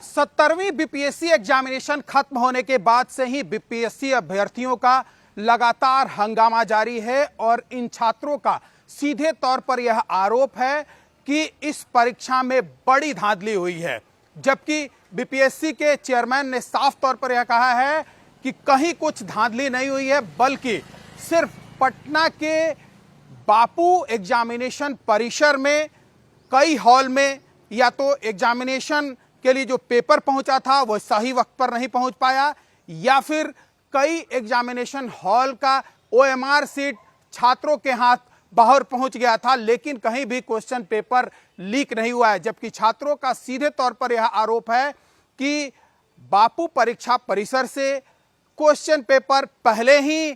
17वीं BPSC examination खत्म होने के बाद से ही बीपीएससी अभ्यर्थियों का लगातार हंगामा जारी है और इन छात्रों का सीधे तौर पर यह आरोप है कि इस परीक्षा में बड़ी धांधली हुई है। जबकि बीपीएससी के चेयरमैन ने साफ तौर पर यह कहा है कि कहीं कुछ धांधली नहीं हुई है, बल्कि सिर्फ पटना के बापू एग्जामिनेशन परिसर में कई हॉल में या तो एग्जामिनेशन के लिए जो पेपर पहुंचा था वह सही वक्त पर नहीं पहुंच पाया, या फिर कई एग्जामिनेशन हॉल का ओएमआर सीट छात्रों के हाथ बाहर पहुंच गया था, लेकिन कहीं भी क्वेश्चन पेपर लीक नहीं हुआ है। जबकि छात्रों का सीधे तौर पर यह आरोप है कि बापू परीक्षा परिसर से क्वेश्चन पेपर पहले ही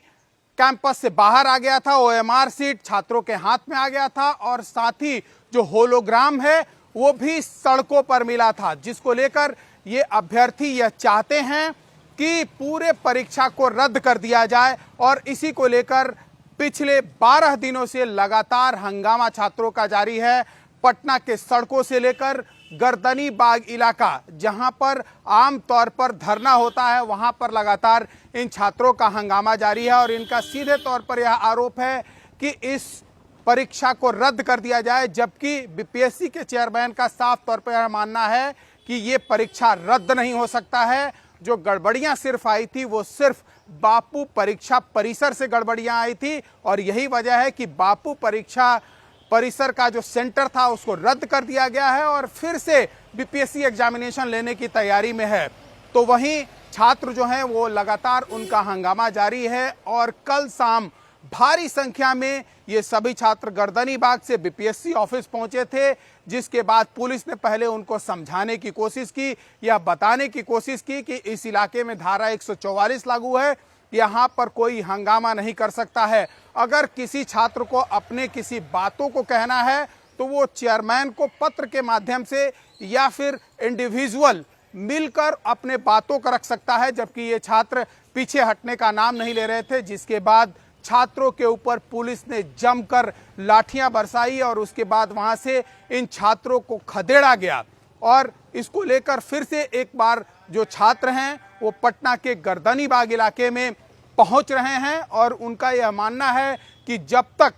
कैंपस से बाहर आ गया था, ओएमआर सीट छात्रों के हाथ में आ गया था और साथ ही जो होलोग्राम है वो भी सड़कों पर मिला था, जिसको लेकर ये अभ्यर्थी यह चाहते हैं कि पूरे परीक्षा को रद्द कर दिया जाए। और इसी को लेकर पिछले 12 दिनों से लगातार हंगामा छात्रों का जारी है। पटना के सड़कों से लेकर गर्दनी बाग इलाका, जहां पर आम तौर पर धरना होता है, वहां पर लगातार इन छात्रों का हंगामा जारी है। और इनका सीधे तौर पर यह आरोप है कि इस परीक्षा को रद्द कर दिया जाए। जबकि बीपीएससी के चेयरमैन का साफ तौर पर यह मानना है कि ये परीक्षा रद्द नहीं हो सकता है। जो गड़बड़ियां सिर्फ आई थी वो सिर्फ बापू परीक्षा परिसर से गड़बड़ियां आई थी, और यही वजह है कि बापू परीक्षा परिसर का जो सेंटर था उसको रद्द कर दिया गया है और फिर से बीपीएससी एग्जामिनेशन लेने की तैयारी में है। तो वहीं छात्र जो हैं वो लगातार उनका हंगामा जारी है और कल शाम भारी संख्या में ये सभी छात्र गर्दनी बाग से बीपीएससी ऑफिस पहुंचे थे, जिसके बाद पुलिस ने पहले उनको समझाने की कोशिश की या बताने की कोशिश की कि इस इलाके में धारा 144 लागू है, यहाँ पर कोई हंगामा नहीं कर सकता है। अगर किसी छात्र को अपने किसी बातों को कहना है तो वो चेयरमैन को पत्र के माध्यम से या फिर इंडिविजुअल मिलकर अपने बातों को रख सकता है। जबकि ये छात्र पीछे हटने का नाम नहीं ले रहे थे, जिसके बाद छात्रों के ऊपर पुलिस ने जमकर लाठियां बरसाई और उसके बाद वहां से इन छात्रों को खदेड़ा गया। और इसको लेकर फिर से एक बार जो छात्र हैं वो पटना के गर्दनी बाग इलाके में पहुंच रहे हैं और उनका यह मानना है कि जब तक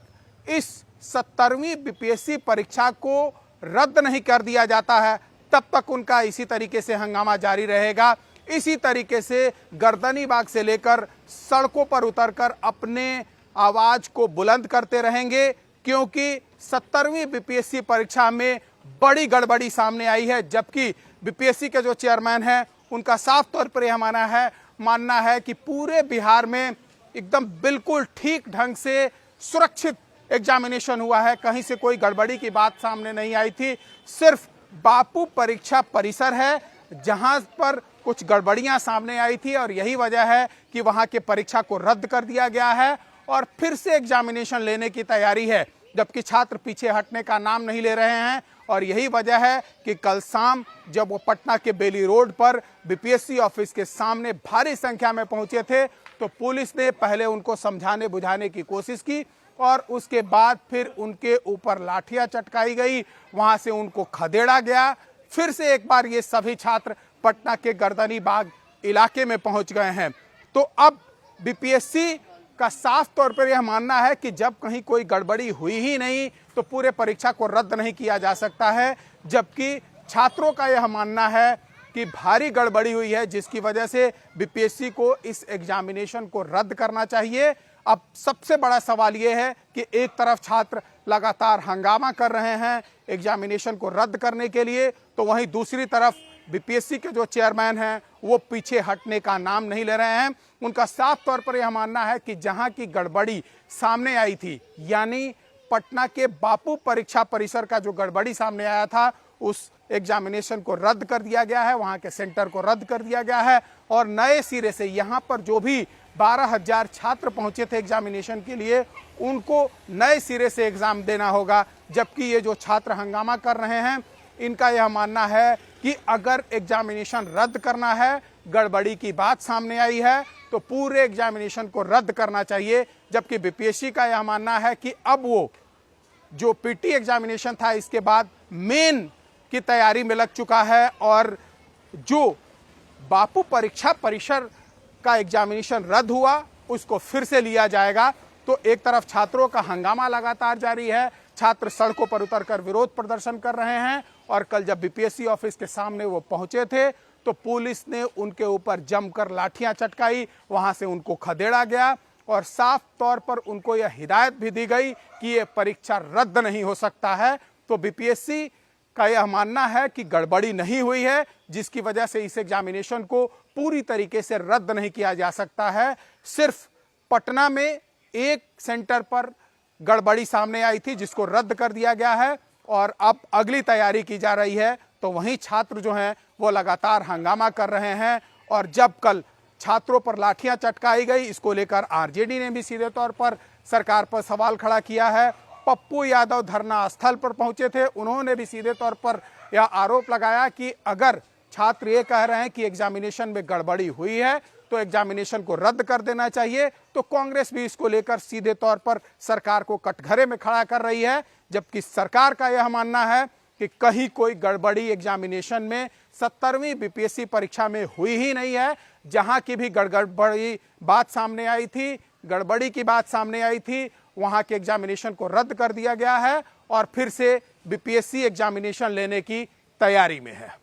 इस 17वीं बीपीएससी परीक्षा को रद्द नहीं कर दिया जाता है तब तक उनका इसी तरीके से हंगामा जारी रहेगा। इसी तरीके से गर्दनी बाग से लेकर सड़कों पर उतरकर अपने आवाज को बुलंद करते रहेंगे, क्योंकि 17वीं बीपीएससी परीक्षा में बड़ी गड़बड़ी सामने आई है। जबकि बीपीएससी के जो चेयरमैन हैं उनका साफ तौर पर यह मानना है कि पूरे बिहार में एकदम बिल्कुल ठीक ढंग से सुरक्षित एग्जामिनेशन हुआ है, कहीं से कोई गड़बड़ी की बात सामने नहीं आई थी। सिर्फ बापू परीक्षा परिसर है जहां पर कुछ गड़बड़ियां सामने आई थी और यही वजह है कि वहां के परीक्षा को रद्द कर दिया गया है और फिर से एग्जामिनेशन लेने की तैयारी है। जबकि छात्र पीछे हटने का नाम नहीं ले रहे हैं और यही वजह है कि कल शाम जब वो पटना के बेली रोड पर बीपीएससी ऑफिस के सामने भारी संख्या में पहुंचे थे तो पुलिस ने पहले उनको समझाने बुझाने की कोशिश की और उसके बाद फिर उनके ऊपर लाठियां चटकाई गई, वहां से उनको खदेड़ा गया। फिर से एक बार ये सभी छात्र पटना के गर्दनी बाग इलाके में पहुंच गए हैं। तो अब बीपीएससी का साफ तौर पर यह मानना है कि जब कहीं कोई गड़बड़ी हुई ही नहीं तो पूरे परीक्षा को रद्द नहीं किया जा सकता है। जबकि छात्रों का यह मानना है कि भारी गड़बड़ी हुई है, जिसकी वजह से बीपीएससी को इस एग्जामिनेशन को रद्द करना चाहिए। अब सबसे बड़ा सवाल यह है कि एक तरफ छात्र लगातार हंगामा कर रहे हैं एग्जामिनेशन को रद्द करने के लिए, तो वहीं दूसरी तरफ बीपीएससी के जो चेयरमैन हैं वो पीछे हटने का नाम नहीं ले रहे हैं। उनका साफ तौर पर यह मानना है कि जहां की गड़बड़ी सामने आई थी, यानी पटना के बापू परीक्षा परिसर का जो गड़बड़ी सामने आया था, उस एग्जामिनेशन को रद्द कर दिया गया है, वहां के सेंटर को रद्द कर दिया गया है और नए सिरे से यहां पर जो भी 12,000 छात्र पहुंचे थे एग्जामिनेशन के लिए उनको नए सिरे से एग्जाम देना होगा। जबकि ये जो छात्र हंगामा कर रहे हैं इनका यह मानना है कि अगर एग्जामिनेशन रद्द करना है, गड़बड़ी की बात सामने आई है तो पूरे एग्जामिनेशन को रद्द करना चाहिए। जबकि बीपीएससी का यह मानना है कि अब वो जो पीटी एग्जामिनेशन था इसके बाद मेन की तैयारी में लग चुका है और जो बापू परीक्षा परिसर का एग्जामिनेशन रद्द हुआ उसको फिर से लिया जाएगा। तो एक तरफ छात्रों का हंगामा लगातार जारी है, छात्र सड़कों पर उतरकर विरोध प्रदर्शन कर रहे हैं और कल जब बीपीएससी ऑफिस के सामने वो पहुंचे थे तो पुलिस ने उनके ऊपर जमकर लाठियां चटकाई, वहां से उनको खदेड़ा गया और साफ तौर पर उनको यह हिदायत भी दी गई कि यह परीक्षा रद्द नहीं हो सकता है। तो बीपीएससी का यह मानना है कि गड़बड़ी नहीं हुई है, जिसकी वजह से इस एग्जामिनेशन को पूरी तरीके से रद्द नहीं किया जा सकता है। सिर्फ पटना में एक सेंटर पर गड़बड़ी सामने आई थी जिसको रद्द कर दिया गया है और अब अगली तैयारी की जा रही है। तो वहीं छात्र जो हैं वो लगातार हंगामा कर रहे हैं और जब कल छात्रों पर लाठियां चटकाई गई, इसको लेकर आरजेडी ने भी सीधे तौर पर सरकार पर सवाल खड़ा किया है। पप्पू यादव धरना स्थल पर पहुंचे थे, उन्होंने भी सीधे तौर पर यह आरोप लगाया कि अगर छात्र ये कह रहे हैं कि एग्जामिनेशन में गड़बड़ी हुई है तो एग्जामिनेशन को रद्द कर देना चाहिए। तो कांग्रेस भी इसको लेकर सीधे तौर पर सरकार को कटघरे में खड़ा कर रही है, जबकि सरकार का यह मानना है कि कहीं कोई गड़बड़ी एग्जामिनेशन में 70वीं बीपीएससी परीक्षा में हुई ही नहीं है। जहां की भी गड़बड़ी बात सामने आई थी, गड़बड़ी की बात सामने आई थी, वहां के एग्जामिनेशन को रद्द कर दिया गया है और फिर से बीपीएससी एग्जामिनेशन लेने की तैयारी में है।